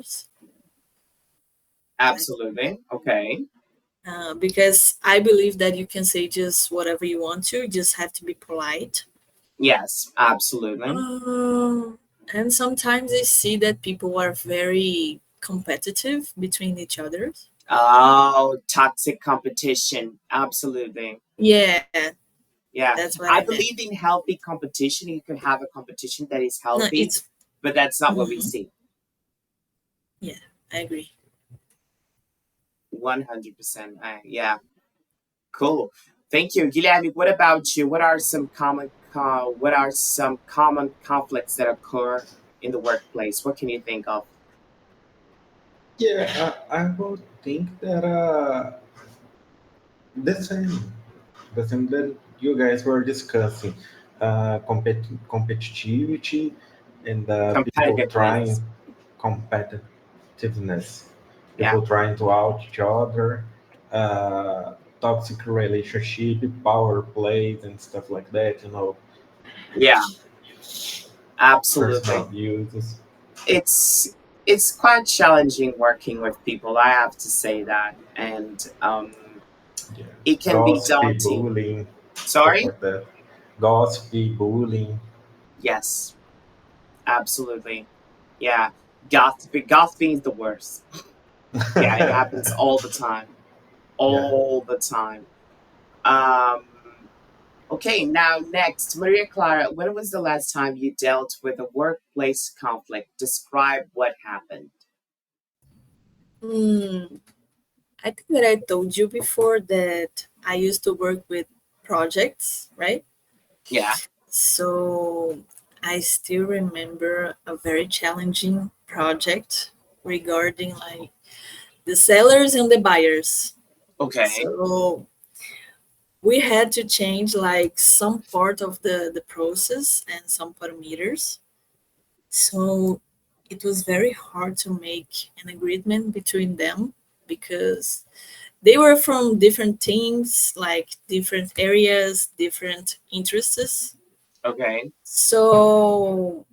others. Like, Absolutely. Okay. because I believe that you can say just whatever you want to, you just have to be polite. Yes, absolutely. Um, and sometimes I see that people are very competitive between each other. Oh, toxic competition. Absolutely. Yeah, Yeah. that's what I I meant. believe in healthy competition. You can have a competition that is No, healthy, it's but that's not what we mhm. see. Yeah, I agree. 100%. Yeah. Cool. Thank you. Guilherme, what about you? What are some common conflicts that occur in the workplace? What can you think of? Yeah, I would think that the same, the same that you guys were discussing, competitivity and people Competitiveness. trying competitiveness, Yeah. people trying to out each other, toxic relationship, power plays and stuff like that. Yeah, Personal absolutely. abuses. It's it's quite challenging working with people, I have to say that. And Yeah, it can be gossipy, daunting. bullying, stuff Sorry? like that. Gossipy, bullying. Yes, absolutely. Yeah. Gossiping is the worst. Yeah, it happens all the time. Yeah. All the time. Um, okay, now next, Maria Clara, when was the last time you dealt with a workplace conflict? Describe what happened. Hmm. I think that I told you before that I used to work with projects, right? Yeah. So I still remember a very challenging project regarding like the sellers and the buyers. Okay. So we had to change like some part of the process and some parameters. So it was very hard to make an agreement between them because they were from different teams, like different areas, different interests. Okay. So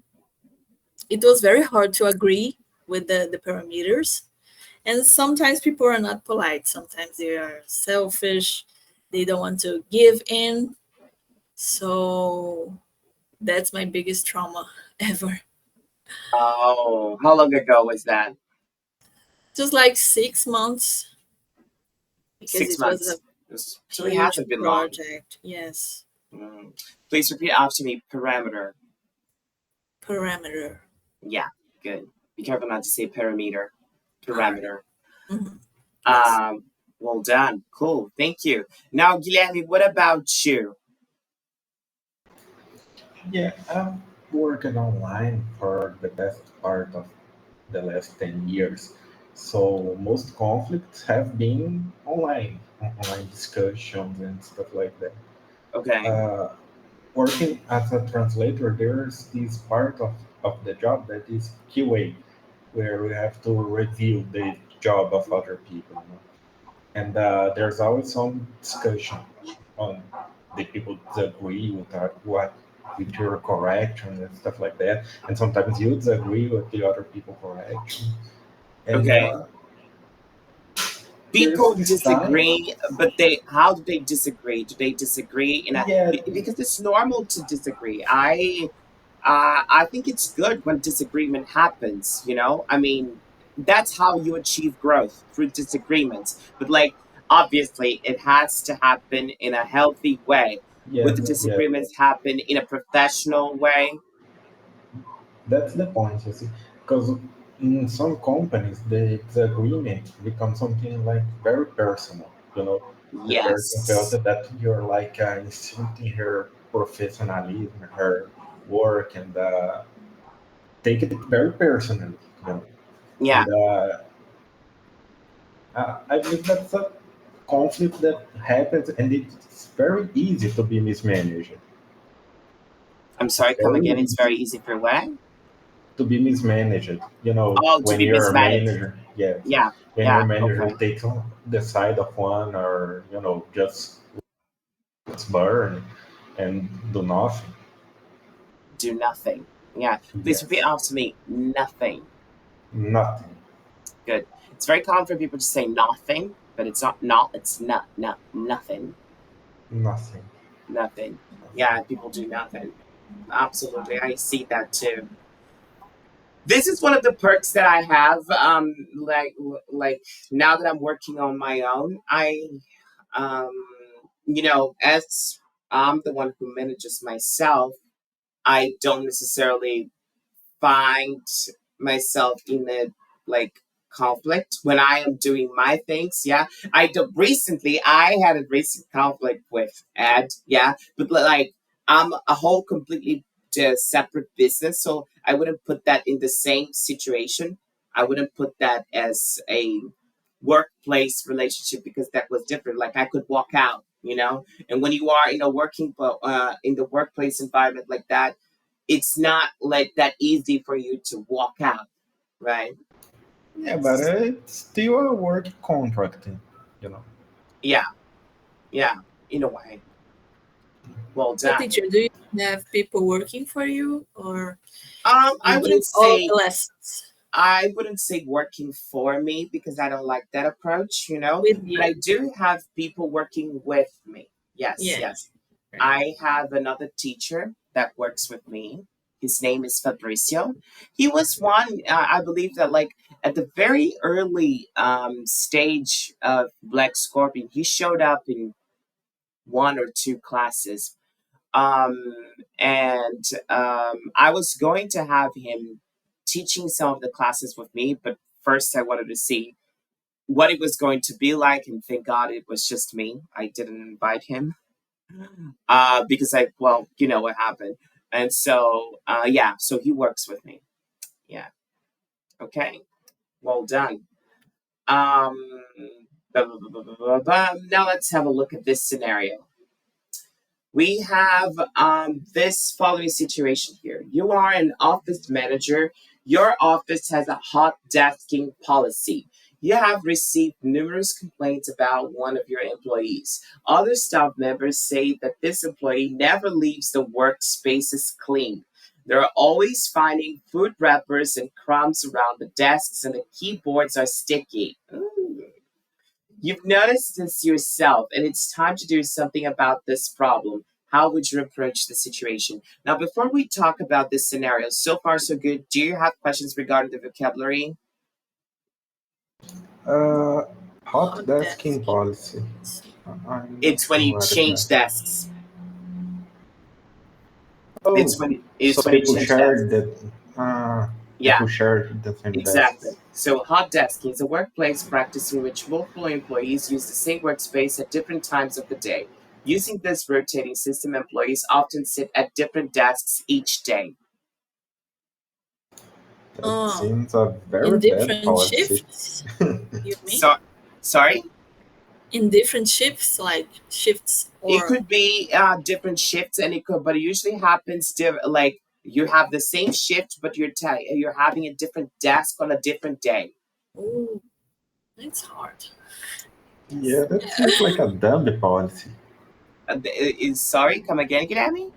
it was very hard to agree with the parameters. And sometimes people are not polite. Sometimes they are selfish. They don't want to give in. So that's my biggest trauma ever. Oh, how long ago was that? Just like 6 months because Six it was a months. So it huge hasn't been long. project. Yes, Mm. Please repeat after me. Parameter. parameter. Yeah, good. Be careful not to say parameter. All right. Parameter. Mhm. Yes. Um, well done. Cool. Thank you. Now, Guilherme, what about you? Yeah, I'm working online for the best part of the last 10 years. So most conflicts have been online discussions and stuff like that. Okay. Uh, Working as a translator, there's this part of the job that is QA, where we have to review the job of other people. And there's always some discussion on the people disagree with what with your correction and stuff like that. And sometimes you disagree with the other people correction. And Okay. there's People this time, disagree, but they how do they disagree? Do they disagree in a yeah, because it's normal to disagree. I think it's good when disagreement happens, you know? I mean, that's how you achieve growth through disagreements. But like obviously it has to happen in a healthy way. Would the yes, yeah, disagreements happen in a professional way? that's the point, you see. Because in some companies, the disagreement becomes something like very personal. The person felt Yes. that you're like insulting her professionalism, her work, and take it very personally. Yeah. And I believe that's a conflict that happens, and it's very easy to be mismanaged. I'm It's sorry, come very again. It's easy very easy for what? to be mismanaged. Oh, to When be your mismanaged. manager, yes, Yeah. when your Yeah. manager Okay. takes on the side of one, or just let's burn and do nothing. Do nothing. Yeah. Please repeat Yes, after me. Nothing. nothing. Good. It's very common for people to say nothing, but it's not. It's not nothing. Nothing. Nothing. Yeah, people do nothing. Absolutely, I see that too. This is one of the perks that I have. Like now that I'm working on my own, um, as I'm the one who manages myself, I don't necessarily find myself in a like conflict when I am doing my things. Yeah, I had a recent conflict with Ed. Yeah, but like I'm a whole completely separate business, so I wouldn't put that in the same situation. I wouldn't put that as a workplace relationship because that was different. Like I could walk out, and when you are in a in the workplace environment like that, it's not like that easy for you to walk out, right? Yeah, but it's still a work contract, you know. Yeah, yeah, in a way. Well So, done. teacher, do you have people working for you, or I you wouldn't give all of say the lessons I wouldn't say working for me because I don't like that approach, with but I you? do have people working with me. Yes, Yeah. yes. Right. I have another teacher that works with me. His name is Fabricio. He was one, I believe that like at the very early stage of Black Scorpion, he showed up in one or two classes. Um, and I was going to have him teaching some of the classes with me, but first I wanted to see what it was going to be like, and thank God it was just me. I didn't invite him because well, you know what happened. And so, yeah, so he works with me. Yeah. Okay. Well done. Um, now let's have a look at this scenario. We have this following situation here. You are an office manager. Your office has a hot desking policy. You have received numerous complaints about one of your employees. Other staff members say that this employee never leaves the workspaces clean. They're always finding food wrappers and crumbs around the desks, and the keyboards are sticky. Ooh. You've noticed this yourself, and it's time to do something about this problem. How would you approach the situation? Now, before we talk about this scenario, so far so good. Do you have questions regarding the vocabulary? Uh, Hot Hot desking desking policy. policy. I'm not It's when sure you what is change that. desks. Oh, so It's when you people change share desks. that. Uh, Yeah, people share the same exactly. desks. So, hot desking is a workplace practice in which multiple employees use the same workspace at different times of the day. Using this rotating system, employees often sit at different desks each day. That Oh, seems a very in bad different policy. shifts, you mean? So, sorry? In different shifts, like shifts, It or could be different shifts, and but it usually happens like you have the same shift, but you're having a different desk on a different day. oh, it's hard. Yeah, Yes. that seems like a dumb policy. Is sorry, come again, Grammy?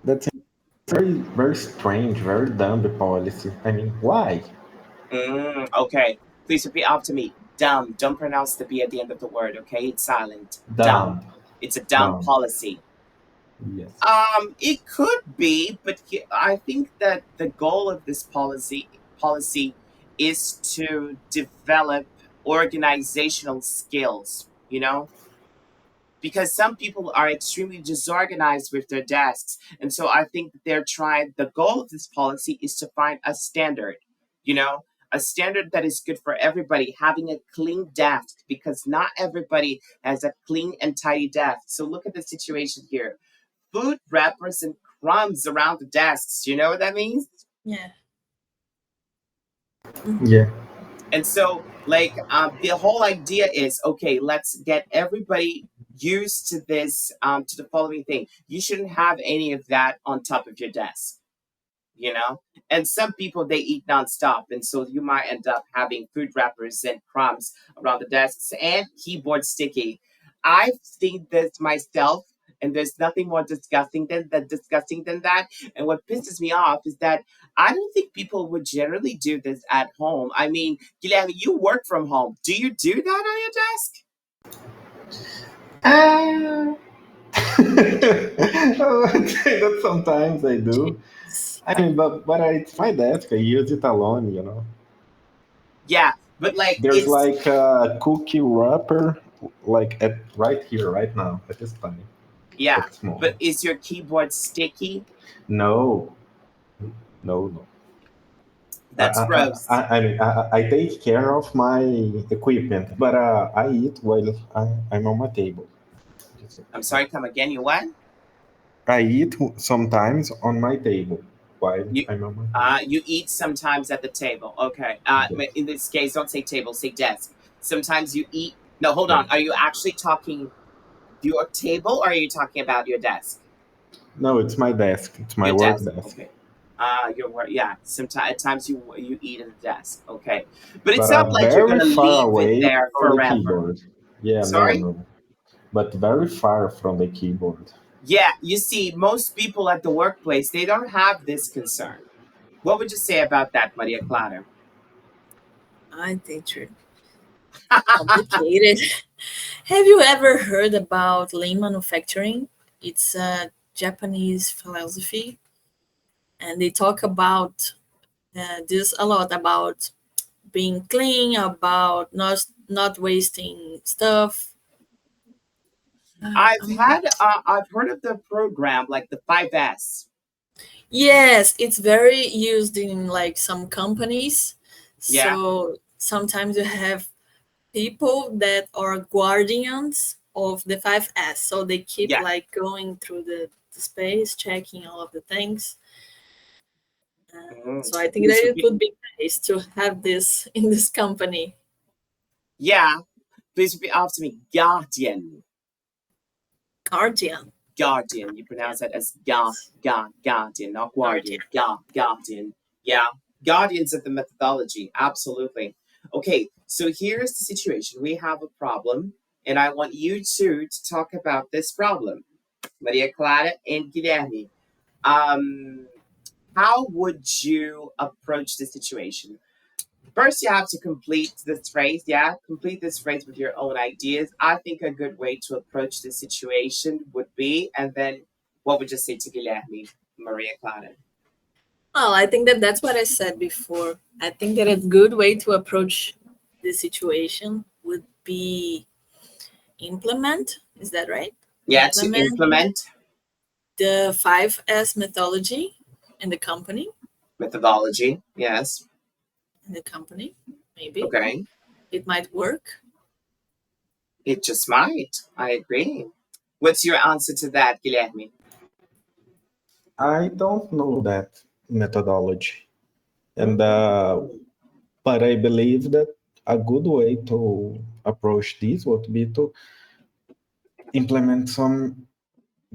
That's very, very strange, very dumb policy. I mean, why? Okay, please repeat after me. Dumb. Don't pronounce the b at the end of the word. Okay, it's silent. Dumb. Dumb. It's a dumb Dumb. policy. Yes. It could be, but I think that the goal of this policy is to develop organizational skills. Because some people are extremely disorganized with their desks, and so I think that they're trying. The goal of this policy is to find a standard. You know. A standard that is good for everybody, having a clean desk, because not everybody has a clean and tidy desk. So look at the situation here, food wrappers and crumbs around the desks. You know what that means? Yeah. Hmm. Yeah. And so, like, the whole idea is okay, let's get everybody used to this, to the following thing. You shouldn't have any of that on top of your desk, you know? And some people, they eat nonstop. And so you might end up having food wrappers and crumbs around the desks and keyboard sticky. I've seen this myself. and there's nothing more disgusting than that. And what pisses me off is that I don't think people would generally do this at home. I mean, Guilherme, you work from home. Do you do that on your desk? Ah, I would say that sometimes I do. Jeez. I mean, but it's my desk. I use it alone, you know. Yeah, but like There's it's like a cookie wrapper, like at right here, right now, at this time, yeah, at this moment. but is your keyboard sticky? No, no. That's gross. I mean, I take care of my equipment, but I eat while I'm on my table. Just I'm like sorry, come again. You what? I eat sometimes on my table while You I'm on my table. you eat sometimes at the table. Okay. Yes, In this case, don't say table, say desk. Sometimes you eat. No, hold on. yes. Are you actually talking your table, or are you talking about your desk? No, it's my desk. It's my Your work desk. desk. Okay. Your work. Yeah. Sometimes at times you eat at the desk. Okay. But it's But not like you're very gonna far leave it away there from the forever. keyboard. Yeah, no, Sorry. no. But very far from the keyboard. Yeah. You see, most people at the workplace they don't have this concern. What would you say about that, Maria Clara? I think you're complicated. Have you ever heard about lean manufacturing? It's a Japanese philosophy, and they talk about this a lot about being clean, about not wasting stuff. I've I'm had I've heard of the program like the 5S. Yes, it's very used in like some companies. Yeah. So sometimes you have people that are guardians of the 5S. So they keep Yeah. like going through the space, checking all of the things. Mm. So I think that These would it be would be nice to have this in this company. yeah. These would be after me. Guardian. Guardian. Guardian. You Guardian. pronounce that as Yes. guardian, not Guardian. guardian. Guardian. Yeah. Guardians of the methodology. Absolutely. Okay. So here's the situation. We have a problem, and I want you two to talk about this problem. Maria Clara and Guilherme. Um, how would you approach the situation? First, you have to complete this phrase. Yeah, complete this phrase with your own ideas. I think a good way to approach the situation would be, and then what would you say to Guilherme, Maria Clara? Well, I think that that's what I said before. I think that a good way to approach the situation would be implement. Is that right? Yeah, to Implement implement the 5S methodology in the company. methodology. Yes. In the company, maybe Okay. it might work. It just might. I agree. What's your answer to that, Guilherme? I don't know that methodology. And Mm, but I believe that a good way to approach this would be to implement some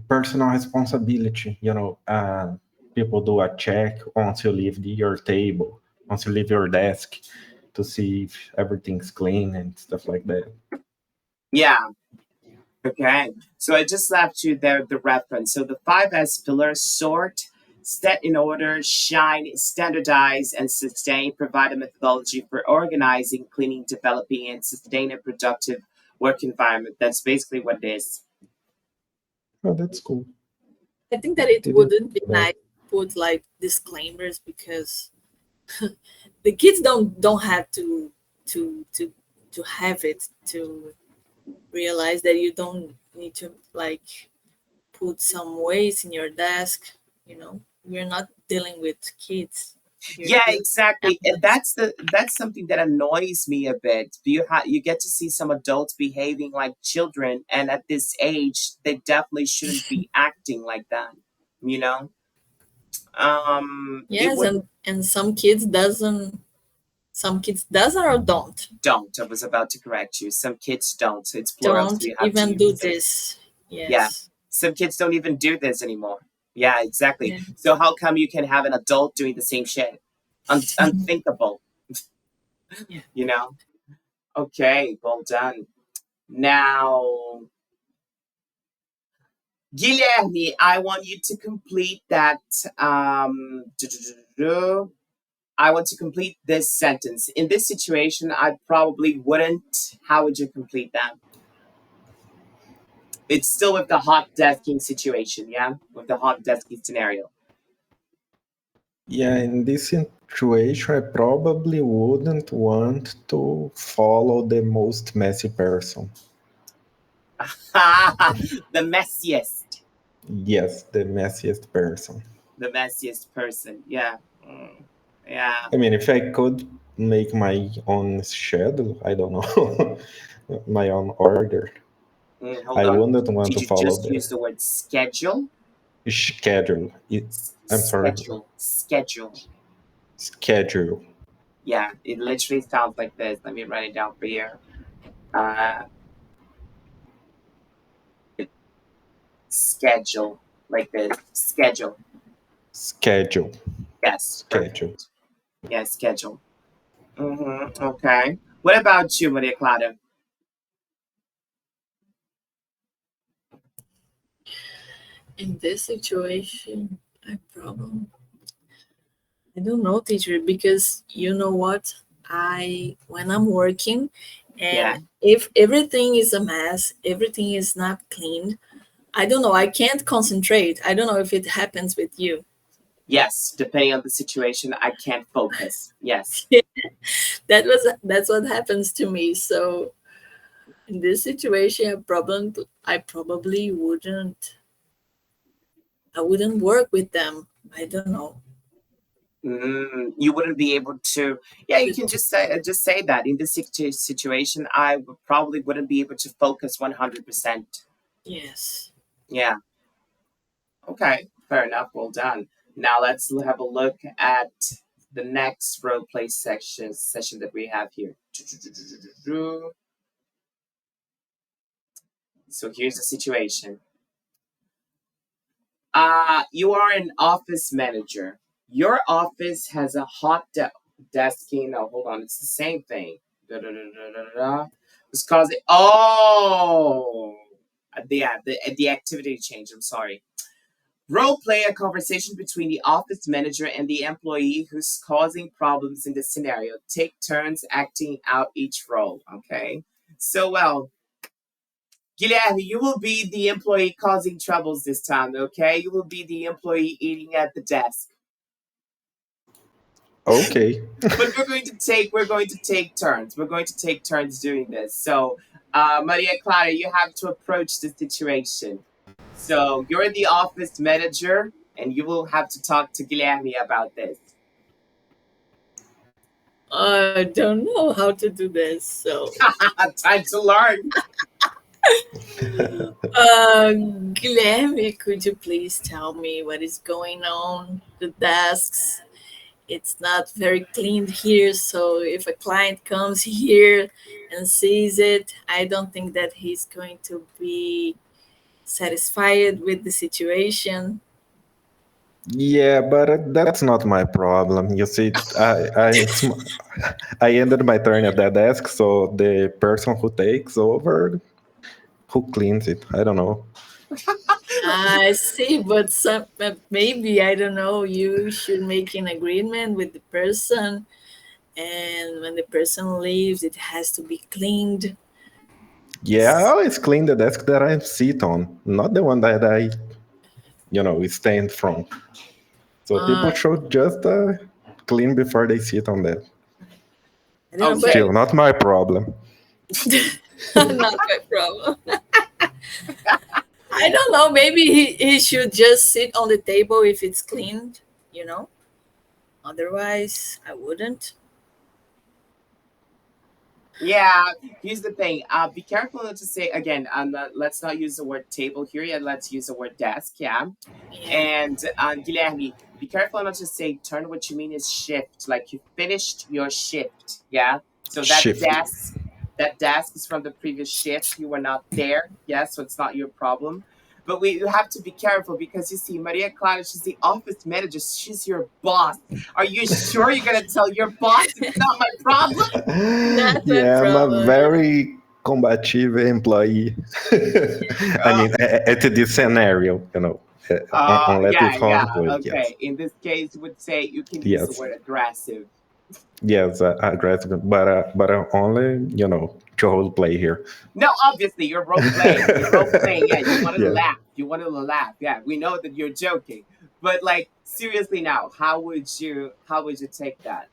personal responsibility. People do a check once you leave your table, once you leave your desk, to see if everything's clean and stuff like that. yeah. Okay, so I just left you there the reference. So the 5S pillars: sort, set in order, shine, standardize, and sustain provide a methodology for organizing, cleaning, developing, and sustaining a productive work environment. That's basically what it is. Oh, that's cool. I think that it Didn't wouldn't be know that. nice to put like disclaimers because the kids don't have to to to have it to realize that you don't need to like put some waste in your desk. We're not dealing with kids. We're Yeah, dealing with exactly. And adults. that's something that annoys me a bit. You get to see some adults behaving like children, and at this age, they definitely shouldn't be acting like that. You know, it Yes, would and some kids doesn't or don't. I was about to correct you. Some kids don't. It's plural, so don't you have to even do use it. this. Yeah. Yes. Some kids don't even do this anymore. Yeah, exactly. Yeah. So how come you can have an adult doing the same shit? Unthinkable, Yeah. you know? Okay, well done. Now, Guilherme, I want you to complete that. I want to complete this sentence. In this situation, I probably wouldn't. How would you complete that? It's still with the hot desking situation, yeah? With the hot desking scenario. Yeah, in this situation, I probably wouldn't want to follow the most messy person. The messiest. Yes, the messiest person. The messiest person, yeah. Yeah. I mean, if I could make my own schedule, I don't know, my own order, Hold I on. wouldn't want Did to you follow just the use the word schedule? schedule. I'm sorry, Schedule. Schedule. schedule. Yeah, it literally sounds like this. Let me write it down for you. Uh, schedule. Like this. Schedule. Schedule. Yes, Schedule. perfect. Yeah, schedule. Okay. What about you, Maria Clara? In this situation, I don't know, teacher, because you know what? When I'm working Yeah. and if everything is a mess, everything is not cleaned, I don't know, I can't concentrate. I don't know if it happens with you. Yes, depending on the situation, I can't focus. Yes. That's what happens to me. So in this situation, I probably I wouldn't work with them. I don't know. You wouldn't be able to. Yeah, you can just say that in this situation, I probably wouldn't be able to focus 100%. Yes. Yeah. Okay. Fair enough. Well done. Now let's have a look at the next role play session that we have here. So here's the situation. You are an office manager. Your office has a hot desking. Oh, hold on, it's the same thing. Da, da, da, da, da, da. It's causing. Oh, the activity change. I'm sorry. Role play a conversation between the office manager and the employee who's causing problems in the scenario. Take turns acting out each role. Okay. So well, Guilherme, you will be the employee causing troubles this time, okay? You will be the employee eating at the desk. Okay. But we're going to take turns. We're going to take turns doing this. So, Maria Clara, you have to approach the situation. So you're the office manager, and you will have to talk to Guilherme about this. I don't know how to do this. So, Time to learn. Guilherme, could you please tell me what is going on? The desks, it's not very clean here. So, if a client comes here and sees it, I don't think that he's going to be satisfied with the situation. Yeah, but that's not my problem. You see, I ended my turn at that desk, so the person who takes over, who cleans it, I don't know. I see, but maybe I don't know. You should make an agreement with the person, and when the person leaves, it has to be cleaned. Yeah, I always clean the desk that I sit on, not the one that I stand from. So people Uh, should just clean before they sit on that. I don't know, but Okay. Still, not my problem. not my problem. I don't know. Maybe he should just sit on the table if it's cleaned, you know? Otherwise, I wouldn't. Yeah, here's the thing. Be careful not to say again. Let's not use the word table here yet. Let's use the word desk. Yeah. Yeah. And Guilherme, be careful not to say turn. What you mean is shift, like you finished your shift. Yeah. So Shift. that desk is from the previous shift. You were not there. Yeah. So it's not your problem. But you have to be careful because you see, Maria Clara, she's the office manager. She's your boss. Are you sure you're gonna tell your boss it's not my problem? Not my Yeah, I'm a problem. very combative employee. I Oh, mean, at this scenario, unless yeah, it's yeah. conflict, yes. Okay. In this case, you would say you can use the Yes, word aggressive. yes, aggressive, but only, to hold play here. No, obviously you're role playing. You're role playing. Yeah, you wanted to Yeah. laugh. You wanted to laugh. Yeah, we know that you're joking. But like seriously now, how would you take that?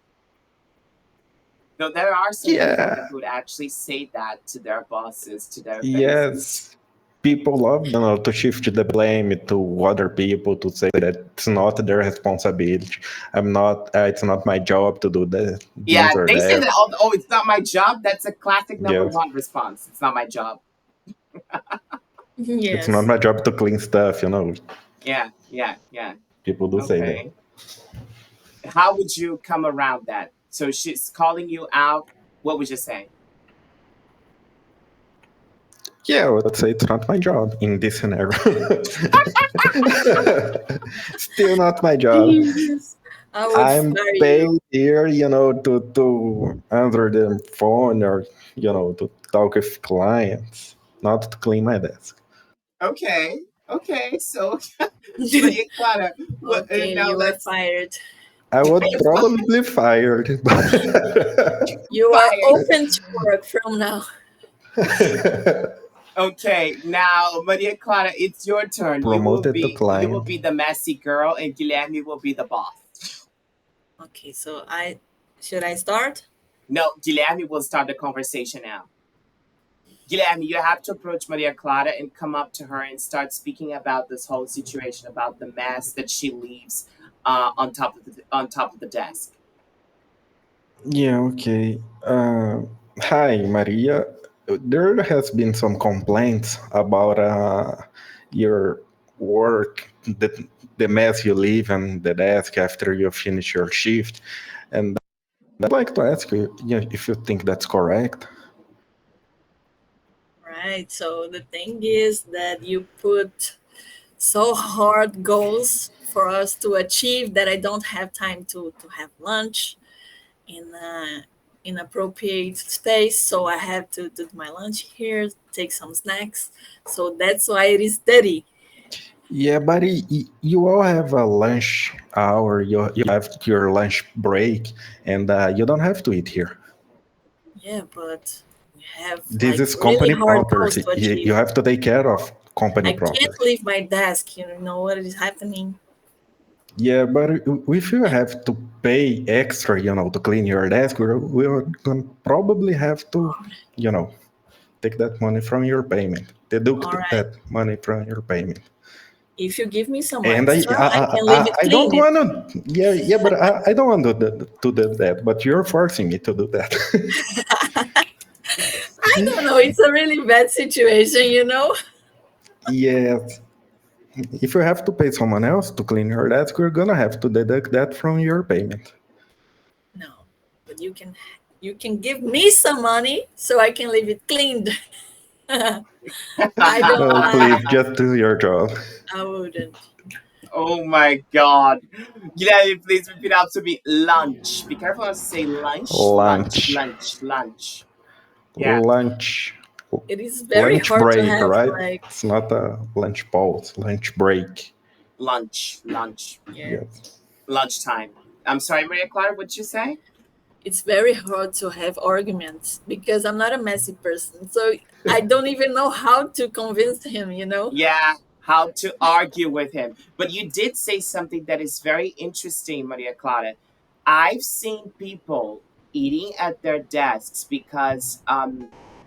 No, there are some people that Yeah, would actually say that to their bosses, to their faces. yes. People love, to shift the blame to other people, to say that it's not their responsibility. It's not my job to do that, Yeah, this or they say that. that. Oh, it's not my job. That's a classic number Yes. one response. It's not my job. It's not Yes. my job to clean stuff. Yeah, yeah, yeah. People do say that. Okay. How would you come around that? So she's calling you out. What would you say? Yeah, I would say it's not my job in this scenario. Still not my job. Jesus. I would I'm fire paid you. here, to answer the phone or, to talk with clients, not to clean my desk. Okay, okay. So Maria Clara, Okay, now you are let's fired. I would probably fired, You are fire. open to work from now. Okay, now Maria Clara, it's your turn. You will promoted to be you will client. be the messy girl, and Guilherme will be the boss. Okay, so I should I start? No, Guilherme will start the conversation now. Guilherme, you have to approach Maria Clara and come up to her and start speaking about this whole situation, about the mess that she leaves on top of the desk. Yeah, okay. Hi, Maria. There has been some complaints about your work, the mess you leave on the desk after you finish your shift. And I'd like to ask you, if you think that's correct. Right. So the thing is that you put so hard goals for us to achieve that I don't have time to have lunch in appropriate space. So I have to do my lunch here, take some snacks. So that's why it is dirty. Yeah, buddy, you all have a lunch hour, you have your lunch break, and you don't have to eat here. Yeah, but we have This like is really company hard goals property. to You achieve. have to take care of company I can't property. leave my desk. You know what is happening? Yeah, but if you have to pay extra, to clean your desk, we're going to probably have to, you know, take that money from your payment, All deduct right. that money from your payment. If you give me some And I, extra, I, I I, can leave I it I don't clean. want to, yeah, but I don't want to do that, but you're forcing me to do that. I don't know. It's a really bad situation, you know? Yes. If you have to pay someone else to clean your desk, you're gonna have to deduct that from your payment. No. But you can give me some money so I can leave it cleaned. I don't No, mind. please, just do your job. I wouldn't. Oh my god. Guilherme, please repeat after me. Lunch. Be careful not to say lunch. Lunch, Lunch. lunch, lunch. Yeah, Lunch. It is very Lunch hard to break, have right? like It's not a lunch pause. Lunch break. lunch, lunch, yeah. Yes. lunchtime. I'm sorry, Maria Clara, what'd you say? It's very hard to have arguments because I'm not a messy person. So I don't even know how to convince him, you know? Yeah, how to argue with him. But you did say something that is very interesting, Maria Clara. I've seen people eating at their desks because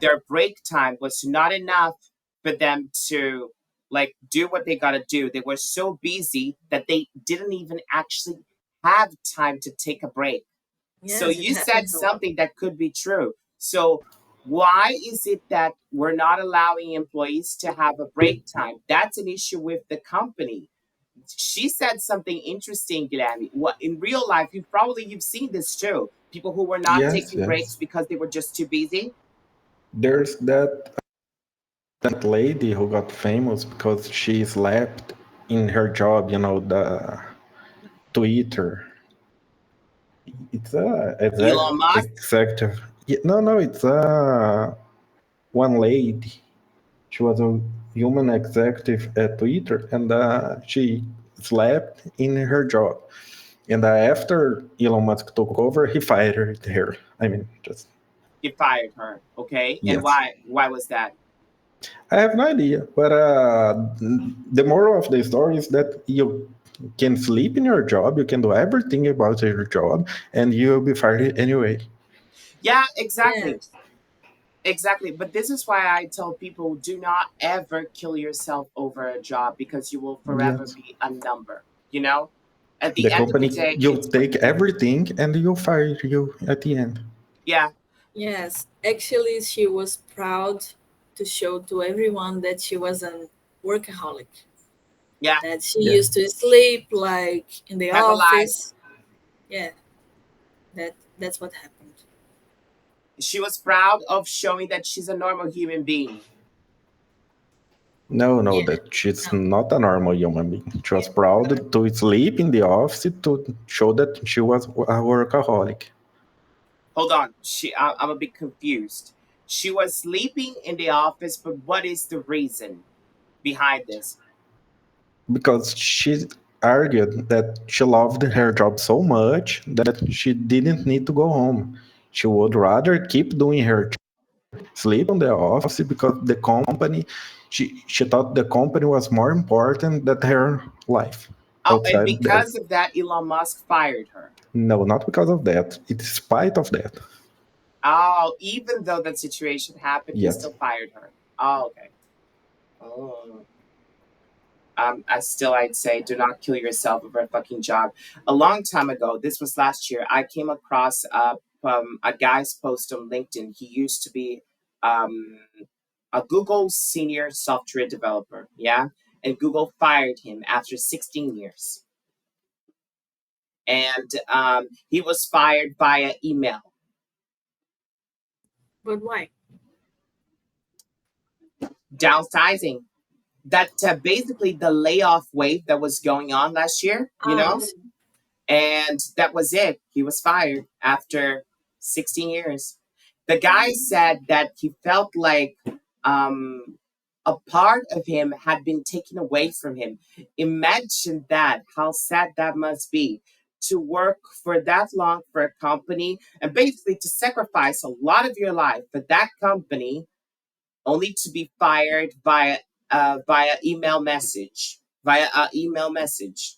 their break time was not enough for them to like do what they got to do. They were so busy that they didn't even actually have time to take a break. So Yes, it you said happens a lot. something that could be true. So why is it that we're not allowing employees to have a break time? That's an issue with the company. She said something interesting, Guilherme. What in real life, you've seen this too. People who were not Yes, taking breaks yes. because they were just too busy. There's that lady who got famous because she slept in her job, the Twitter. It's a Elon Musk, executive. Yeah, no, no, it's a one lady. She was a human executive at Twitter, and she slept in her job. And after Elon Musk took over, he fired her. I mean, just You fired her, okay? And yes. why was that? I have no idea, but the moral of the story is that you can sleep in your job, you can do everything about your job, and you'll be fired anyway. Yeah, exactly. Yes. Exactly. But this is why I tell people, do not ever kill yourself over a job, because you will forever Yes. be a number, you know? At the The end of the company, day, you it's what take you do. everything and you fire you at the end. Yeah, Yes. Actually, she was proud to show to everyone that she was a workaholic, yeah. that she Yeah. used to sleep like in the Have a life. office. Yeah, that's what happened. She was proud of showing that she's a normal human being. No, no, Yeah. that she's No. not a normal human being. She was Yeah. proud to sleep in the office to show that she was a workaholic. Hold on. I'm a bit confused. She was sleeping in the office, but what is the reason behind this? Because she argued that she loved her job so much that she didn't need to go home. She would rather keep doing her sleep on the office because the company, she thought the company was more important than her life Oh, and outside there. because of that, Elon Musk fired her. No, not because of that. It's in spite of that. Oh, even though that situation happened, he Yes. still fired her. Oh, okay. Oh. I'd say, do not kill yourself over a fucking job. A long time ago, this was last year, I came across a guy's post on LinkedIn. He used to be um, a Google senior software developer, yeah? And Google fired him after 16 years. And he was fired via email. But why? Downsizing. That basically the layoff wave that was going on last year, you Oh, know? And that was it. He was fired after 16 years. The guy said that he felt like um, a part of him had been taken away from him. Imagine that, how sad that must be to work for that long for a company and basically to sacrifice a lot of your life for that company only to be fired via email message, via an email message.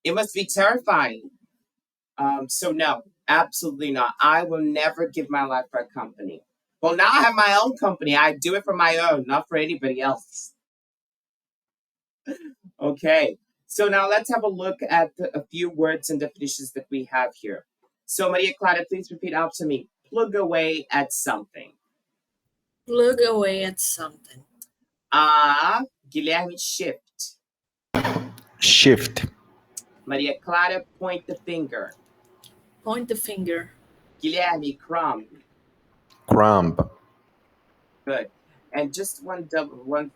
It must be terrifying. So no, absolutely not. I will never give my life for a company. Well, now I have my own company. I do it for my own, not for anybody else. Okay. So now let's have a look at a few words and definitions that we have here. So Maria Clara, please repeat after me. Plug away at something. plug away at something. Ah, Guilherme, shift. Shift. Maria Clara, point the finger. Point the finger. Guilherme, crumb. Crumb. Good. And just one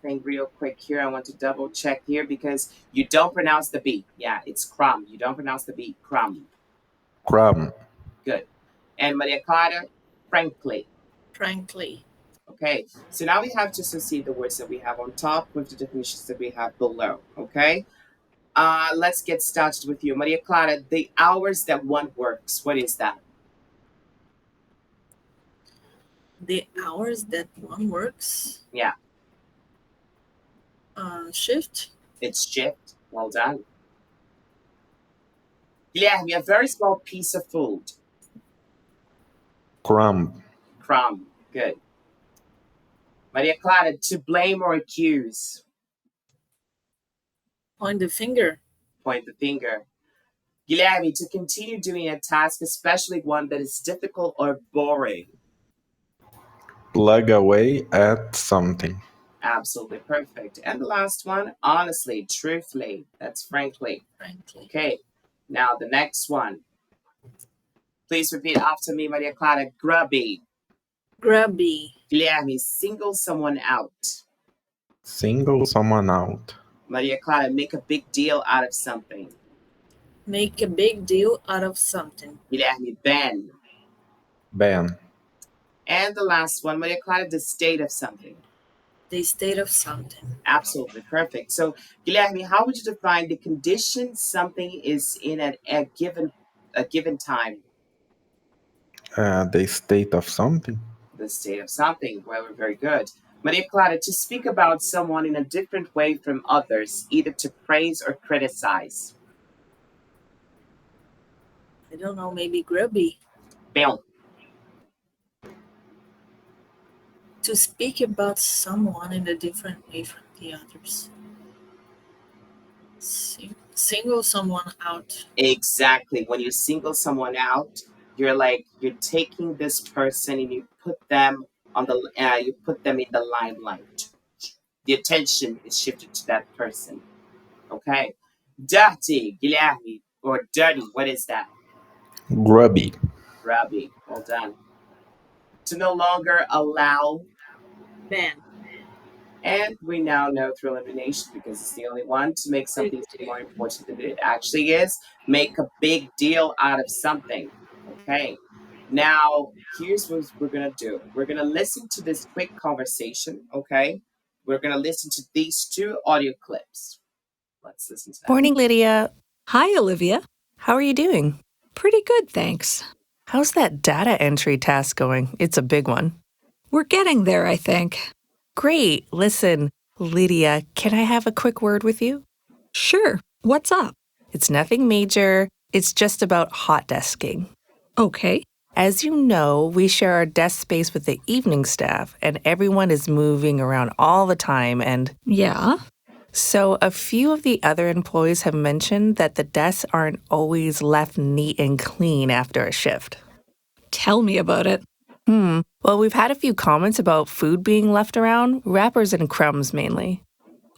thing real quick here. I want to double check here because you don't pronounce the B. Yeah, it's crumb. You don't pronounce the B. Crumb. Crumb. Good. And Maria Clara, frankly. Frankly. Okay. So now we have to associate the words that we have on top with the definitions that we have below. Okay. Let's get started with you. Maria Clara, the hours that one works. What is that? The hours that one works. Yeah, Shift. it's shift. Well done. Guilherme, a very small piece of food. Crumb. Crumb. Good. Maria Clara, to blame or accuse. Point the finger. Point the finger. Guilherme, to continue doing a task, especially one that is difficult or boring. Plug away at something. Absolutely perfect. And the last one, honestly, truthfully. That's frankly. Frankly. Okay. Now the next one. Please repeat after me, Maria Clara. Grubby. Grubby. Guilherme, single someone out. Single someone out. Maria Clara, make a big deal out of something. Make a big deal out of something. Guilherme, ban. Ban. And the last one, Maria Clara, the state of something. The state of something. Absolutely perfect. So, Guilherme, how would you define the condition something is in at a given time? The state of something. The state of something. Well, we're very good. Maria Clara, to speak about someone in a different way from others, either to praise or criticize. I don't know, maybe grubby. Bam. To speak about someone in a different way from the others. Single someone out. Exactly. When you single someone out, you're like you're taking this person and you put them in the limelight. The attention is shifted to that person. Okay. Dirty, Guilherme, or dirty. What is that? Grubby. Robbie. Well done. To no longer allow. Ben. And we now know through elimination, because it's the only one, to make Big something seem more deal. important than it actually is. Make a big deal out of something. Okay. Now, here's what we're going to do. We're going to listen to this quick conversation. Okay. We're going to listen to these two audio clips. Let's listen to that. Morning, Lydia. Hi, Olivia. How are you doing? Pretty good, thanks. How's that data entry task going? It's a big one. We're getting there, I think. Great. Listen, Lydia, can I have a quick word with you? Sure. What's up? It's nothing major. It's just about hot desking. Okay. As you know, we share our desk space with the evening staff, and everyone is moving around all the time. And Yeah. so a few of the other employees have mentioned that the desks aren't always left neat and clean after a shift. Tell me about it. Well, we've had a few comments about food being left around, wrappers and crumbs mainly.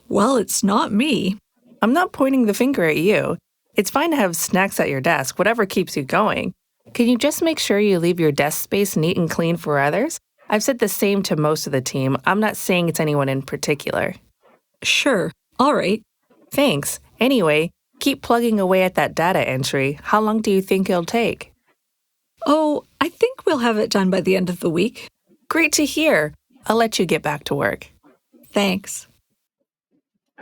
Well, it's not me. I'm not pointing the finger at you. It's fine to have snacks at your desk, whatever keeps you going. Can you just make sure you leave your desk space neat and clean for others? I've said the same to most of the team. I'm not saying it's anyone in particular. Sure. All right. Thanks. Anyway, keep plugging away at that data entry. How long do you think it'll take? Oh, I think we'll have it done by the end of the week. Great to hear. I'll let you get back to work. Thanks.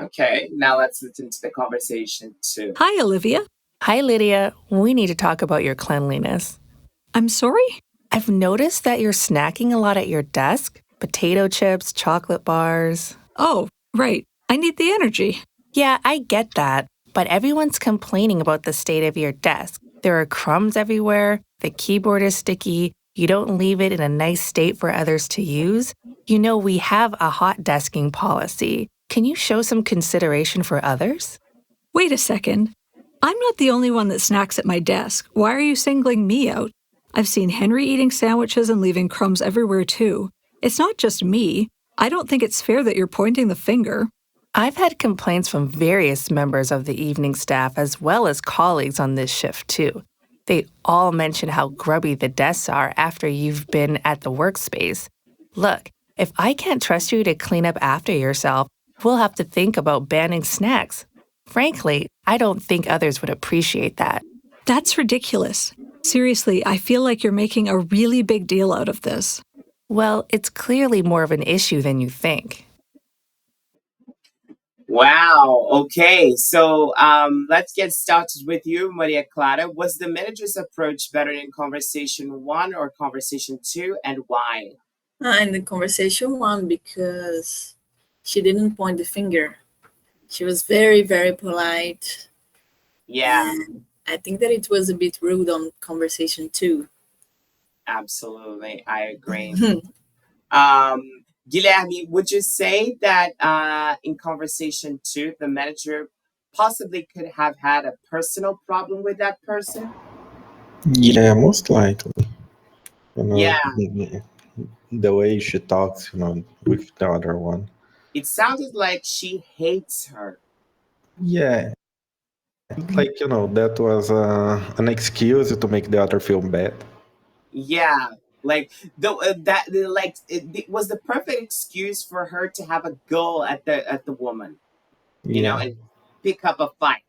Okay. Now let's listen to the conversation too. Hi, Olivia. Hi, Lydia. We need to talk about your cleanliness. I'm sorry? I've noticed that you're snacking a lot at your desk. Potato chips, chocolate bars. Oh, right. I need the energy. Yeah, I get that. But everyone's complaining about the state of your desk. There are crumbs everywhere. The keyboard is sticky. You don't leave it in a nice state for others to use. You know, we have a hot desking policy. Can you show some consideration for others? Wait a second. I'm not the only one that snacks at my desk. Why are you singling me out? I've seen Henry eating sandwiches and leaving crumbs everywhere, too. It's not just me. I don't think it's fair that you're pointing the finger. I've had complaints from various members of the evening staff as well as colleagues on this shift, too. They all mention how grubby the desks are after you've been at the workspace. Look, if I can't trust you to clean up after yourself, we'll have to think about banning snacks. Frankly, I don't think others would appreciate that. That's ridiculous. Seriously, I feel like you're making a really big deal out of this. Well, it's clearly more of an issue than you think. Wow. Okay. So let's get started with you, Maria Clara. Was the manager's approach better in conversation one or conversation two, and why? In the conversation one, because she didn't point the finger. She was very, very polite. Yeah, And I think that it was a bit rude on conversation two. absolutely. I agree. Guilherme, would you say that in conversation two, the manager possibly could have had a personal problem with that person? Yeah, most likely. Yeah, The way she talks, with the other one. it sounded like she hates her. Yeah, like, that was an excuse to make the other feel bad. Yeah, like it was the perfect excuse for her to have a go at the woman, Yeah, and pick up a fight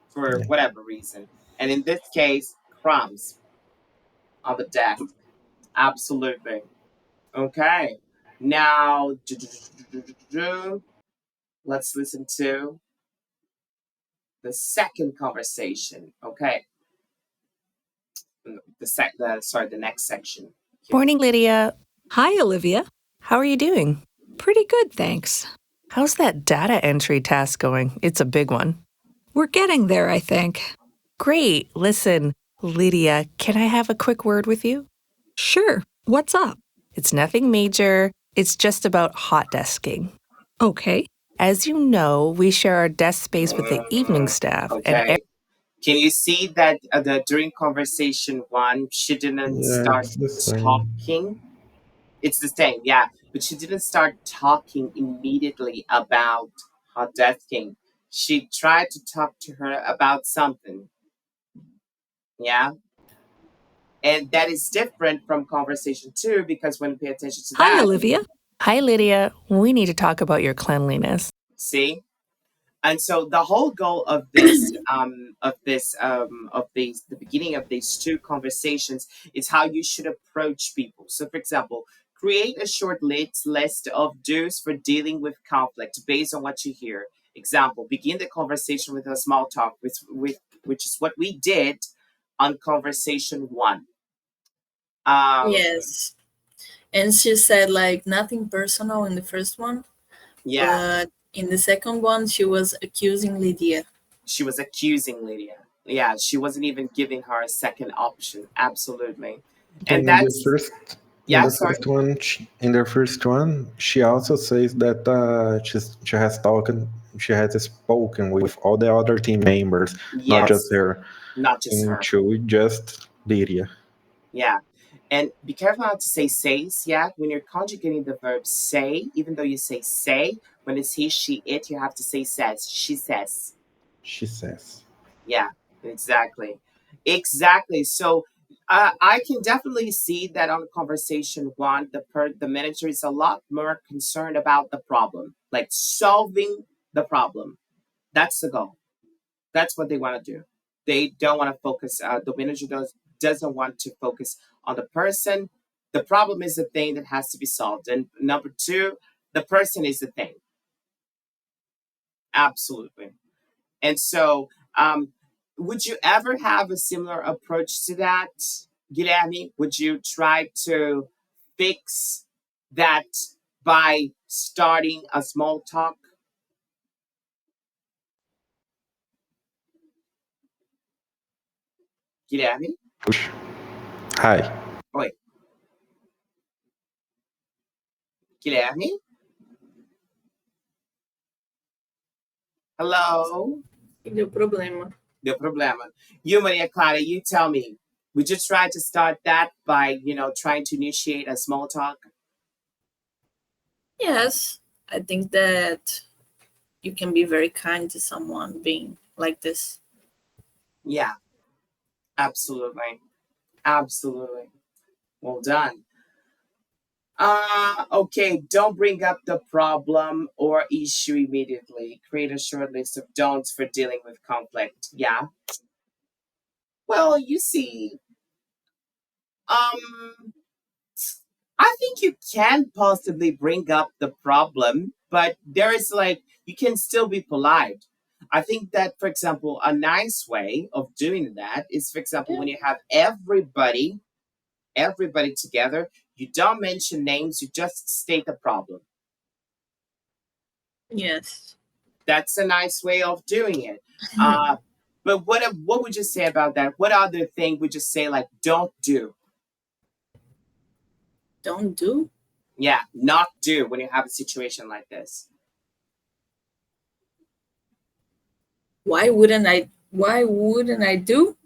for yeah. whatever reason. And in this case, crumbs on the desk. Absolutely. Okay. Now, let's listen to the second conversation. Okay, the next section here. Morning, Lydia. Hi, Olivia. How are you doing? Pretty good, thanks. How's that data entry task going? It's a big one. We're getting there, I think. Great. Listen, Lydia, can I have a quick word with you? Sure. What's up? It's nothing major. It's just about hot desking. Okay. As you know, we share our desk space with the evening staff, and Okay. Can you see that during conversation one, she didn't Yeah, start it's the same. talking? It's the same, yeah, but she didn't start talking immediately about hot desking. She tried to talk to her about something, yeah, and that is different from conversation two because when you pay attention to Hi, that, Olivia. hi, Lydia. We need to talk about your cleanliness. see. And so the whole goal of these the beginning of these two conversations is how you should approach people. So for example, create a short list of do's for dealing with conflict based on what you hear. Example, begin the conversation with a small talk, with which is what we did on conversation one. um Yes. And she said like nothing personal in the first one, yeah, but in the second one she was accusing Lydia. she was accusing Lydia. Yeah, she wasn't even giving her a second option. Absolutely. And And in the that's, first, in yeah, the sorry. first one, in the first one, she also says that she has talked, she has spoken with all the other team members, not just Yes, her. not just And her. two, just Lydia. Yeah. And be careful not to say says. Yeah. When you're conjugating the verb say, even though you say say, when it's he, she, it, you have to say says. She says. She says. Yeah, exactly. Exactly. So I can definitely see that on conversation one, the manager is a lot more concerned about the problem, like solving the problem. That's the goal. That's what they want to do. They don't want to focus. The manager doesn't want to focus on the person. The problem is the thing that has to be solved. And number two, the person is the thing. Absolutely. And so, would you ever have a similar approach to that, Guilherme? Would you try to fix that by starting a small talk, Guilherme? Hi. Oi, Guilherme? Hello? E deu problema. No problema. You, Maria Clara, you tell me. Would you try to start that by, trying to initiate a small talk? Yes, I think that you can be very kind to someone being like this. Yeah, absolutely. Absolutely. Well done. Okay, don't bring up the problem or issue immediately. Create a short list of don'ts for dealing with conflict. Yeah. Well, you see, um, I think you can possibly bring up the problem, but there is like, you can still be polite. I think that, for example, a nice way of doing that is, for example, Yeah. when you have everybody together, you don't mention names, you just state the problem. Yes. That's a nice way of doing it. Uh, but what would you say about that? What other thing would you say like don't do? Don't do. Yeah, not do when you have a situation like this. Why wouldn't I do?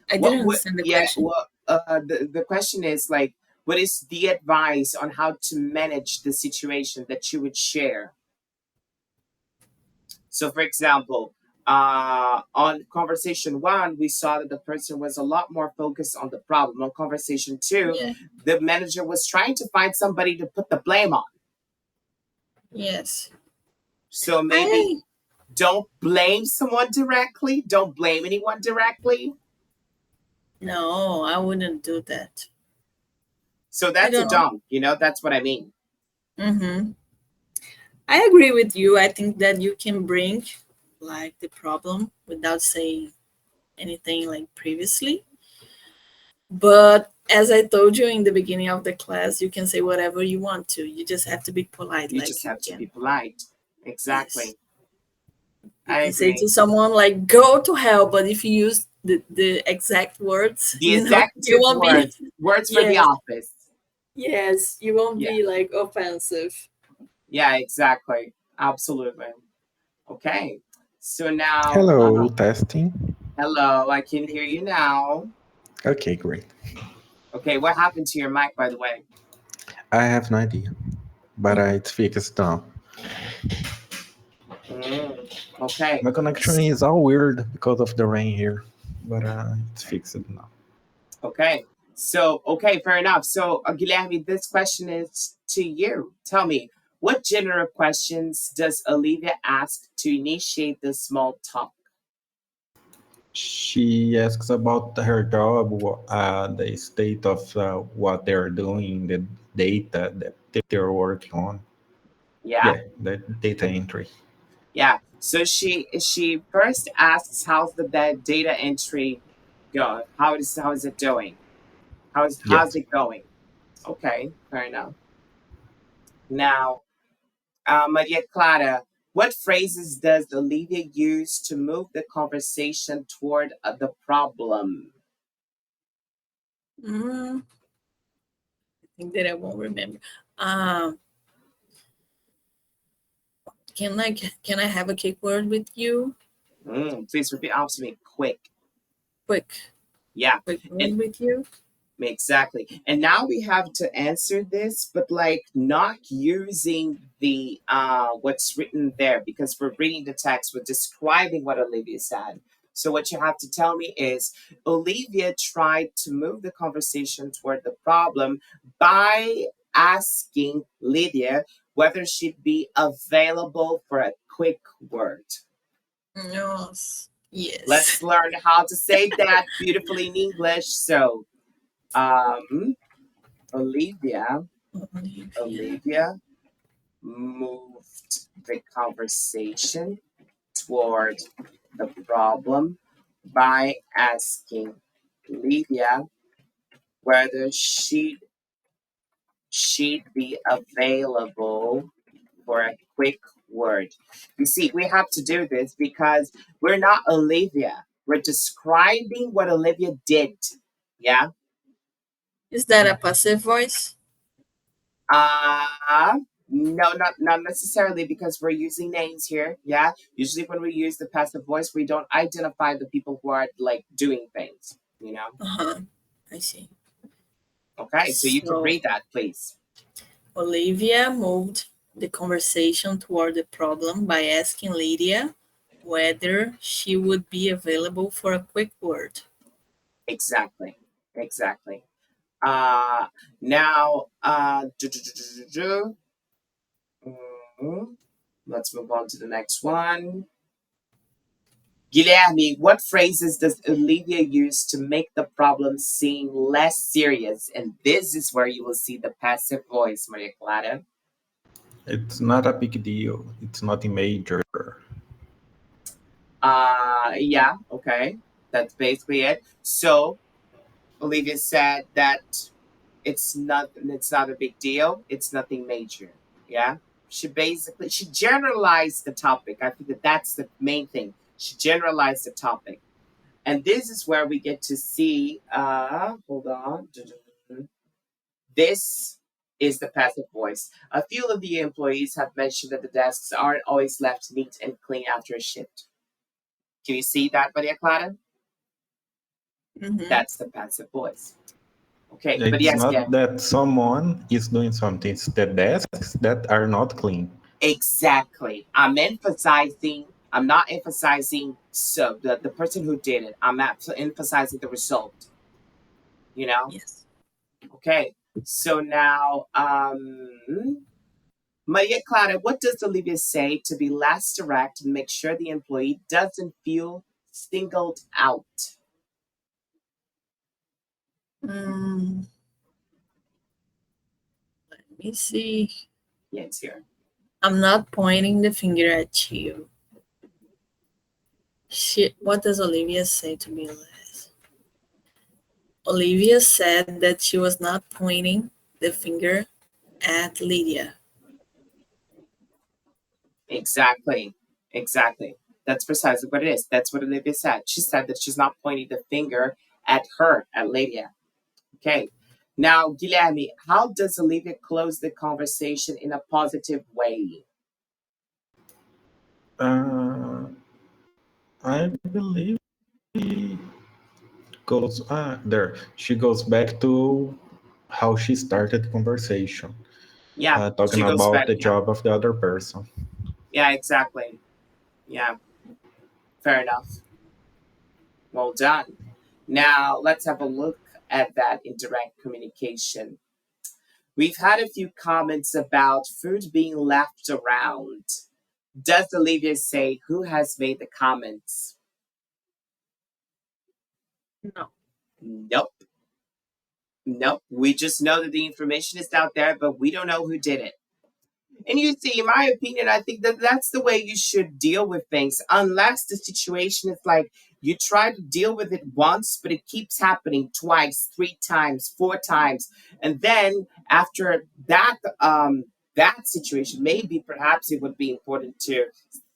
I didn't What understand the yeah, question. well, the question is like, what is the advice on how to manage the situation that you would share? So, for example, on conversation one, we saw that the person was a lot more focused on the problem. On conversation two, Yeah. the manager was trying to find somebody to put the blame on. Yes. So maybe I don't blame someone directly. Don't blame anyone directly. No, I wouldn't do that. So I that's a don't know. dump, that's what I mean. Mm-hmm. I agree with you. I think that you can bring like the problem without saying anything like previously. But as I told you in the beginning of the class, you can say whatever you want to. You just have to be polite. You just Like you have to be can, polite. yes, Exactly. you I can say to agree. someone like "go to hell," but if you use the exact words, The you executive won't be. words for the Yes, office. yes, you won't Yeah. be like offensive. Yeah, exactly. Absolutely. Okay. So now, Hello, testing. hello, I can hear you now. Okay, great. Okay, what happened to your mic, by the way? I have no idea, but Mm. it's fixed now. Mm, okay. My connection is all weird because of the rain here, but it's fixed now. Okay. So, okay, fair enough. So, Guilherme, this question is to you. Tell me, what general questions does Olivia ask to initiate the small talk? She asks about her job, the state of what they're doing, the data that they're working on. Yeah? Yeah, the data entry. Yeah. So she first asks how's the data entry go? How is it doing? How's Yes, it going? Okay, fair enough. Now, Maria Clara, what phrases does Olivia use to move the conversation toward the problem? Mm, I think that I won't remember. Um, can I have a quick word with you? Please repeat after me, quick. Quick, Yeah, quick and word with you. exactly. And now we have to answer this, but like not using the what's written there because we're reading the text, we're describing what Olivia said. So what you have to tell me is Olivia tried to move the conversation toward the problem by asking Lydia whether she'd be available for a quick word. Yes, yes. Let's learn how to say that beautifully in English. So um Olivia, Olivia. Olivia moved the conversation toward the problem by asking Lydia whether she'd be available for a quick word. You see, we have to do this because we're not Olivia. We're describing what Olivia did. Yeah. Is that a passive voice? Uh no, not necessarily because we're using names here. Yeah. Usually when we use the passive voice, we don't identify the people who are like doing things. Uh-huh. I see. Okay, so you can So read that, please. Olivia moved the conversation toward the problem by asking Lydia whether she would be available for a quick word. Exactly. Exactly. Uh now Mhm. Let's move on to the next one. Guilherme, what phrases does Olivia use to make the problem seem less serious? And this is where you will see the passive voice, Maria Clara. it's not a big deal. It's nothing major. Yeah, okay. That's basically it. So Olivia said that it's not a big deal. It's nothing major. Yeah. She generalized the topic. I think that that's the main thing. She generalized the topic. And this is where we get to see hold on. This is the passive voice. A few of the employees have mentioned that the desks aren't always left neat and clean after a shift. Can you see that, Maria Clara? Mm-hmm. That's the passive voice. Okay, but It's yes, yeah, not that someone is doing something, it's the desks that are not clean. exactly. I'm not emphasizing so the person who did it. Emphasizing the result, you know? Yes. Okay. So now, Maria Clara, what does Olivia say to be less direct and make sure the employee doesn't feel singled out? Mm, Let me see. Yeah, it's here. I'm not pointing the finger at you. What does Olivia say to be less? Olivia said that she was not pointing the finger at Lydia. Exactly. Exactly. That's precisely what it is. That's what Olivia said. She said that she's not pointing the finger at her, at Lydia. Okay. Now, Guilherme, how does Olivia close the conversation in a positive way? Uh, I believe he goes there. She goes back to how she started the conversation, Yeah, talking she goes about back. the Yeah, job of the other person. yeah, exactly. Yeah, fair enough. Well done. Now, let's have a look at that indirect communication. We've had a few comments about food being left around. Does Olivia say who has made the comments? No. Nope. Nope. We just know that the information is out there, but we don't know who did it. And you see, in my opinion, I think that that's the way you should deal with things, unless the situation is like you try to deal with it once, but it keeps happening twice, three times, four times, and then after that situation, maybe perhaps it would be important to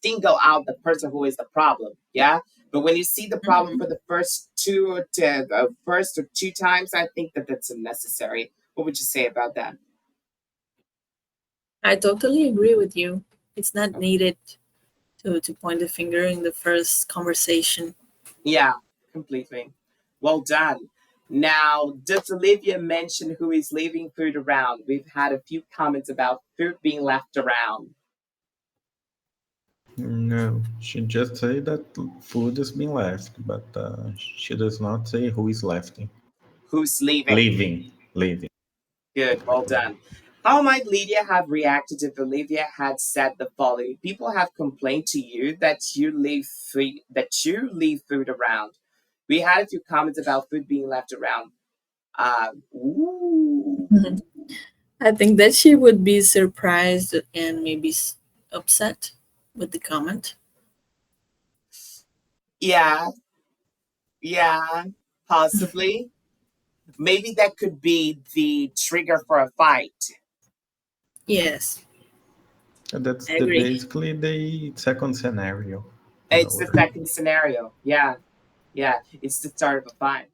single out the person who is the problem. Yeah. But when you see the problem Mhm. for the first or two times, I think that that's unnecessary. What would you say about that? I totally agree with you. It's not needed to point the finger in the first conversation. Yeah, completely. Well done. Now, does Olivia mention who is leaving food around? We've had a few comments about food being left around. No, she just say that food is being left, but she does not say who is left. Who's leaving? Leaving. Good, well done. How might Lydia have reacted if Olivia had said the following? People have complained to you that you leave food around. We had a few comments about food being left around. Ooh, Mhm. I think that she would be surprised and maybe upset with the comment. yeah, yeah, possibly. Maybe that could be the trigger for a fight. Yes, And that's I the agree. basically the second scenario in It's the order. second scenario. Yeah, yeah, it's the start of a fight.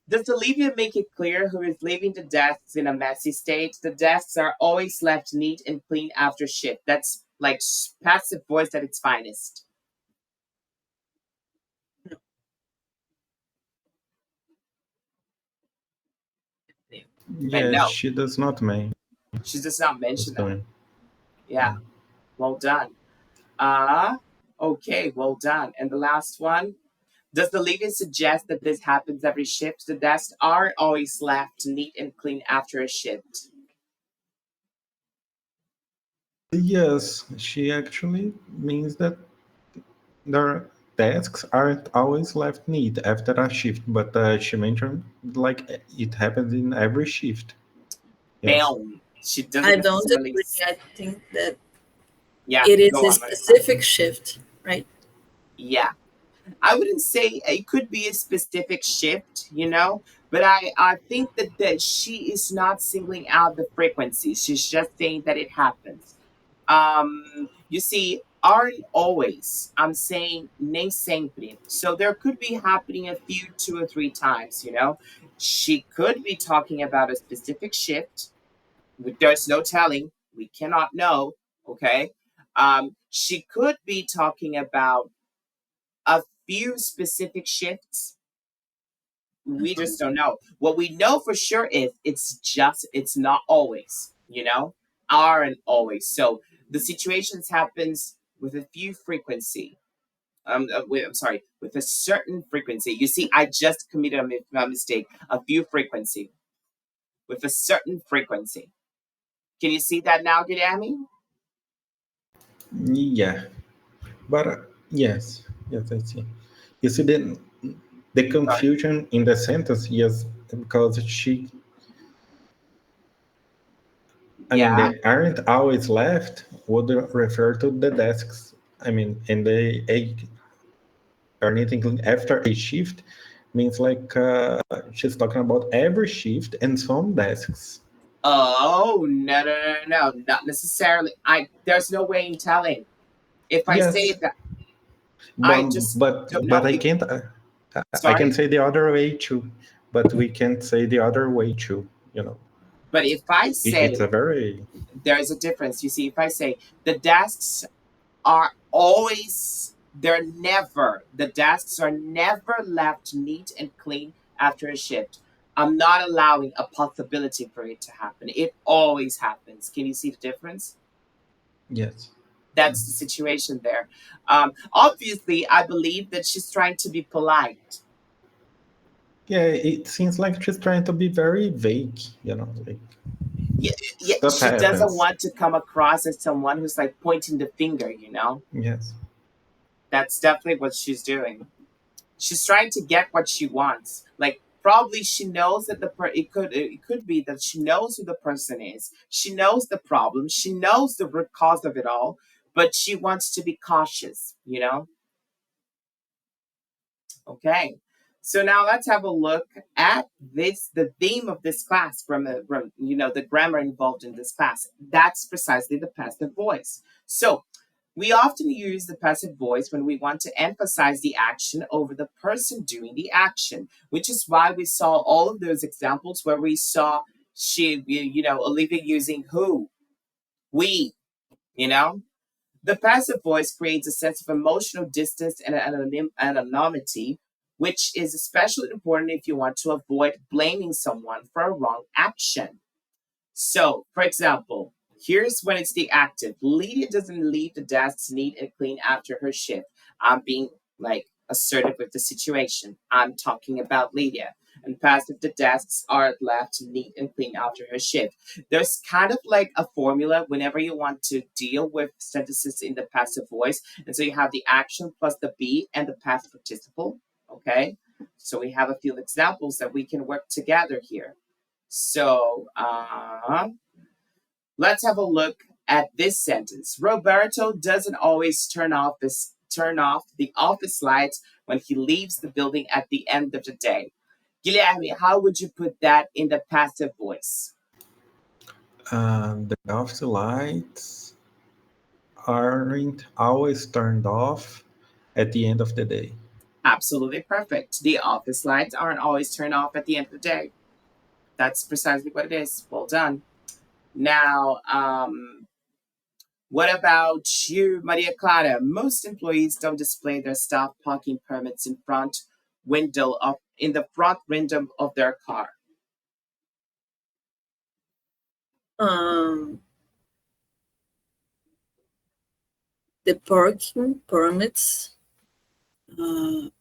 Does Olivia make it clear who is leaving the desks in a messy state? The desks are always left neat and clean after shift. That's like passive voice at its finest. And Yes, no, she does not mean she does not what's mention that. doing. Yeah, well done. Uh, okay, well done. And the last one. Does the leaving suggest that this happens every shift? The desks are always left neat and clean after a shift. Yes, she actually means that their tasks aren't always left neat after a shift, but she mentioned like it happens in every shift. Yes. Bam. She doesn't I don't necessarily. agree. I think that Yeah, it is go a on, Maria. specific shift, right? Yeah. I wouldn't say it could be a specific shift, but I think that she is not singling out the frequency. She's just saying that it happens. You see, aren't always. I'm saying nem sempre. So there could be happening a few, two or three times. She could be talking about a specific shift. There's no telling. We cannot know. Okay. She could be talking about a few specific shifts. We Mhm. just don't know. What we know for sure is it's not always, aren't always. So the situations happens with a few frequency. I'm sorry, with a certain frequency. You see, I just committed a mistake. A few frequency with a certain frequency. Can you see that now, Guilherme? Yeah, but yes, I see. You see the Sorry. confusion in the sentence, yes, because I mean, Yeah. they aren't always left would refer to the desks. I mean, and they or anything after a shift means like she's talking about every shift and some desks. Oh, no, no, no, no, no, not necessarily. There's no way in telling. If I say Yes, that, I but just don't but know. I If can't. I can sorry, say the other way too, but we can't say the other way too. You know, but if I it's say a very there's a difference, you see, if I say the desks are always, the desks are never left neat and clean after a shift. I'm not allowing a possibility for it to happen. It always happens. Can you see the difference? yes. That's the situation there. Obviously, I believe that she's trying to be polite. Yeah, it seems like she's trying to be very vague. You know, like Yeah, yeah, stuff she doesn't happens. want to come across as someone who's like pointing the finger. Yes. That's definitely what she's doing. She's trying to get what she wants. Like probably she knows that it could be that she knows who the person is. She knows the problem. She knows the root cause of it all, but she wants to be cautious. Okay. So now let's have a look at the theme of this class from the grammar involved in this class. That's precisely the passive voice. So we often use the passive voice when we want to emphasize the action over the person doing the action, which is why we saw all of those examples where we saw Olivia using who, we, you know. The passive voice creates a sense of emotional distance and anonymity, which is especially important if you want to avoid blaming someone for a wrong action. So, for example, here's when it's the active. Lydia doesn't leave the desks neat and clean after her shift. I'm being like assertive with the situation. I'm talking about Lydia. And passive, the desks are left neat and clean after her shift. There's kind of like a formula whenever you want to deal with sentences in the passive voice. And so you have the action plus the be and the past participle. Okay. So we have a few examples that we can work together here. So let's have a look at this sentence. Roberto doesn't always turn off the office lights when he leaves the building at the end of the day. Guilherme, how would you put that in the passive voice? The office lights aren't always turned off at the end of the day. Absolutely perfect. The office lights aren't always turned off at the end of the day. That's precisely what it is. Well done. Now, what about you, Maria Clara? Most employees don't display their staff parking permits in the front window of their car. Um, the parking permits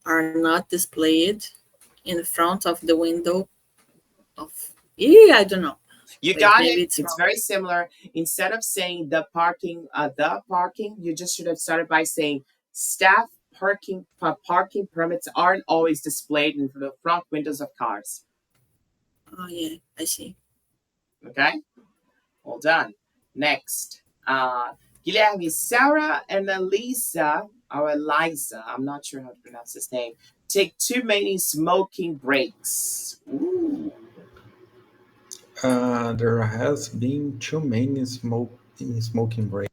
are not displayed in front of the window of. Yeah, I don't know. You Wait, got it. maybe it's It's wrong. very similar. Instead of saying the parking, you just should have started by saying staff parking permits aren't always displayed in the front windows of cars. Oh yeah, I see. Okay, well done. Next, Guilherme, Sarah and Elisa, or Eliza, I'm not sure how to pronounce his name, take too many smoking breaks. Ooh. There has been too many smoking breaks.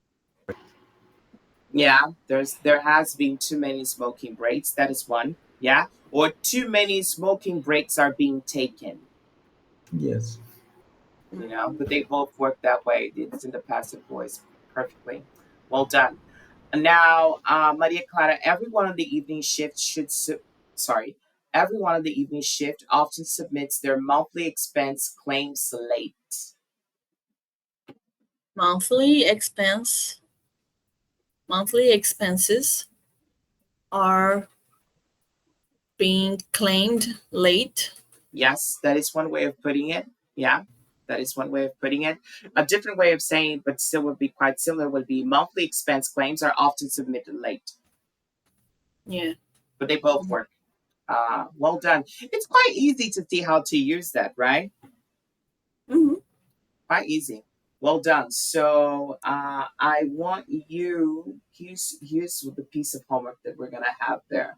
Yeah, there has been too many smoking breaks. That is one. Yeah, or too many smoking breaks are being taken. Yes. But they both work that way. It's in the passive voice perfectly. Well done. And now, Maria Clara, everyone on the evening shift sorry, everyone on the evening shift often submits their monthly expense claims late. Monthly expense monthly expenses are being claimed late. Yes, that is one way of putting it. Yeah, that is one way of putting it. A different way of saying, but still would be quite similar, would be monthly expense claims are often submitted late, Yeah. but they both work. Well done. It's quite easy to see how to use that, right? Hmm. Quite easy. Well done. So I want you. Here's the piece of homework that we're gonna have there.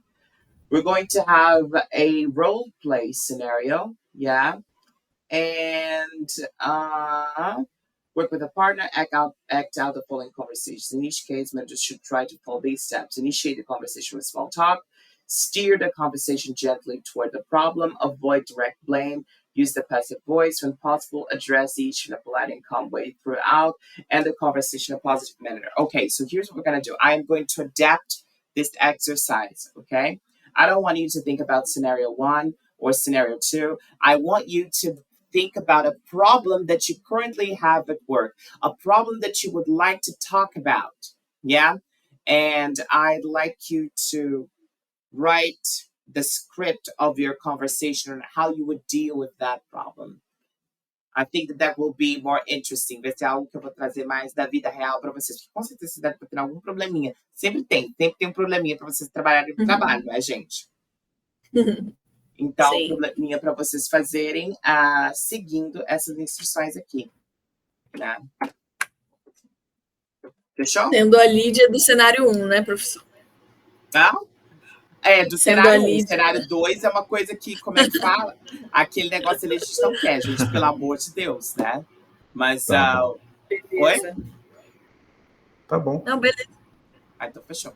We're going to have a role play scenario. Yeah, and work with a partner, act out the following conversations. In each case, members should try to follow these steps. Initiate the conversation with small talk, steer the conversation gently toward the problem, avoid direct blame, use the passive voice when possible, address each in a polite and calm way throughout, and the conversation in a positive manner. Okay, so here's what we're gonna do. I am going to adapt this exercise, okay? I don't want you to think about scenario one or scenario two. I want you to think about a problem that you currently have at work, a problem that you would like to talk about. Yeah. And I'd like you to write the script of your conversation on how you would deal with that problem. I think that will be more interesting. Vai ser algo que eu vou trazer mais da vida real para vocês. Com certeza você deve ter algum probleminha. Sempre tem um probleminha para vocês trabalharem no trabalho, não é, gente? Então, Sim. probleminha para vocês fazerem seguindo essas instruções aqui. Né? Fechou? Sendo a Lídia do cenário 1, né, professor? Não? Do Sendo cenário a 1. Lídia. Cenário 2 é uma coisa que, como é que fala? Aquele negócio ali a gente não quer, gente, pelo amor de Deus, né? Mas. Tá bom. Beleza. Oi? Tá bom. Não, beleza. Então fechou.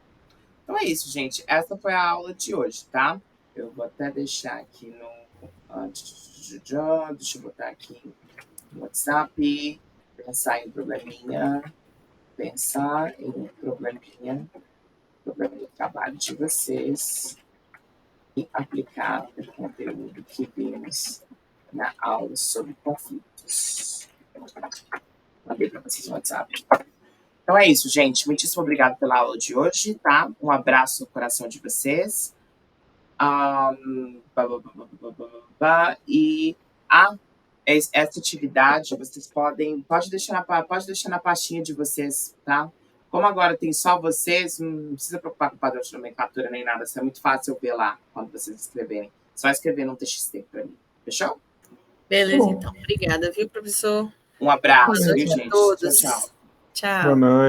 Então é isso, gente. Essa foi a aula de hoje, tá? Eu vou até deixar aqui no. Deixa eu botar aqui no WhatsApp. Pensar em probleminha. Pensar em probleminha. Problema do trabalho de vocês. E aplicar o conteúdo que vimos na aula sobre conflitos. Mandei para vocês no WhatsApp. Então é isso, gente. Muitíssimo obrigado pela aula de hoje, tá? Um abraço no coração de vocês. E essa atividade vocês pode deixar na pastinha de vocês, tá? Como agora tem só vocês, não precisa preocupar com o padrão de nomenclatura nem nada. Isso é muito fácil eu ver lá quando vocês escreverem. Só escrever num TXT para mim. Fechou? Beleza, então. Obrigada, viu, professor? Um abraço, Boa viu, noite a gente? todos. Tchau, tchau. Tchau. Boa noite.